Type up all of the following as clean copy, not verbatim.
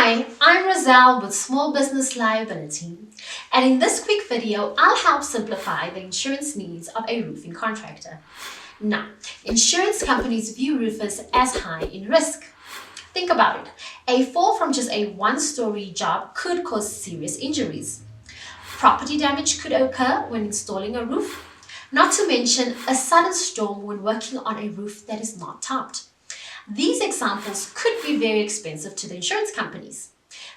Hi, I'm Roselle with Small Business Liability, and in this quick video, I'll help simplify the insurance needs of a roofing contractor. Now, insurance companies view roofers as high in risk. Think about it. A fall from just a one-story job could cause serious injuries. Property damage could occur when installing a roof, not to mention a sudden storm when working on a roof that is not topped. These examples could be very expensive to the insurance companies.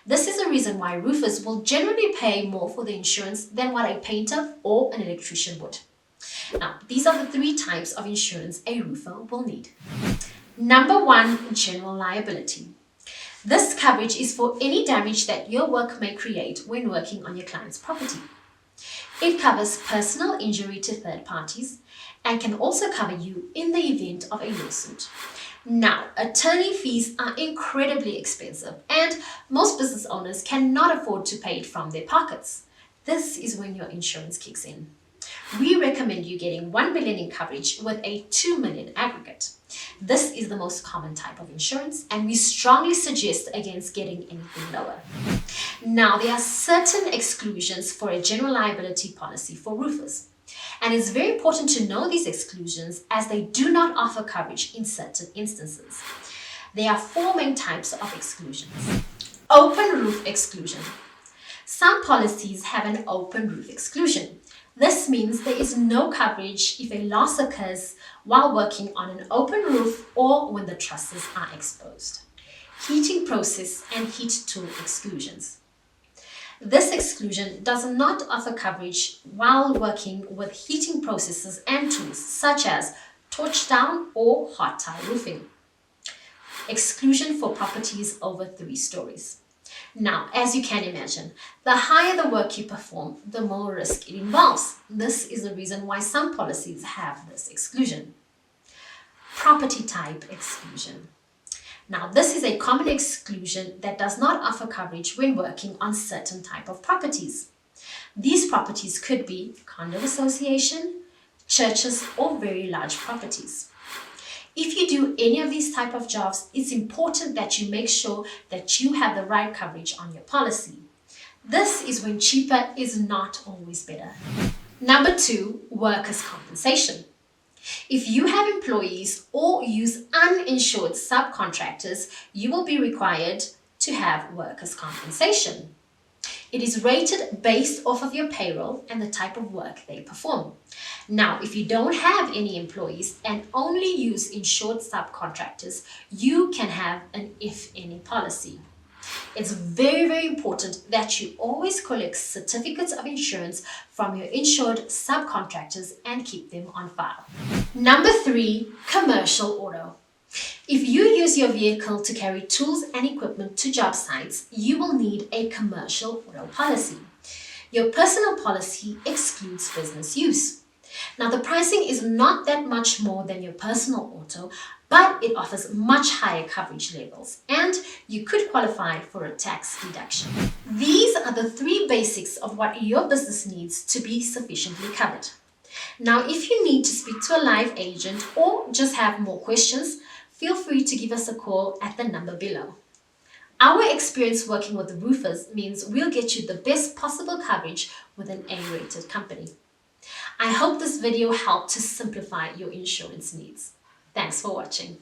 This is the reason why roofers will generally pay more for the insurance than what a painter or an electrician would. Now, these are the three types of insurance a roofer will need. Number one, general liability. This coverage is for any damage that your work may create when working on your client's property. It covers personal injury to third parties and can also cover you in the event of a lawsuit. Now, attorney fees are incredibly expensive and most business owners cannot afford to pay it from their pockets. This is when your insurance kicks in. We recommend you getting $1 million in coverage with a $2 million aggregate. This is the most common type of insurance and we strongly suggest against getting anything lower. Now, there are certain exclusions for a general liability policy for roofers. And it's very important to know these exclusions as they do not offer coverage in certain instances. There are four main types of exclusions. Open roof exclusion. Some policies have an open roof exclusion. This means there is no coverage if a loss occurs while working on an open roof or when the trusses are exposed. Heating process and heat tool exclusions. This exclusion does not offer coverage while working with heating processes and tools such as torch down or hot tile roofing. Exclusion for properties over 3 stories. Now, as you can imagine, the higher the work you perform, the more risk it involves. This is the reason why some policies have this exclusion. Property type exclusion. Now, this is a common exclusion that does not offer coverage when working on certain type of properties. These properties could be condo association, churches, or very large properties. If you do any of these type of jobs, it's important that you make sure that you have the right coverage on your policy. This is when cheaper is not always better. Number 2, workers' compensation. If you have employees or use uninsured subcontractors, you will be required to have workers' compensation. It is rated based off of your payroll and the type of work they perform. Now, if you don't have any employees and only use insured subcontractors, you can have an if any policy. It's very, very important that you always collect certificates of insurance from your insured subcontractors and keep them on file. Number 3, commercial auto. If you use your vehicle to carry tools and equipment to job sites, you will need a commercial auto policy. Your personal policy excludes business use. Now, the pricing is not that much more than your personal auto, but it offers much higher coverage levels and you could qualify for a tax deduction. These are the 3 basics of what your business needs to be sufficiently covered. Now, if you need to speak to a live agent or just have more questions, feel free to give us a call at the number below. Our experience working with roofers means we'll get you the best possible coverage with an A-rated company. I hope this video helped to simplify your insurance needs. Thanks for watching.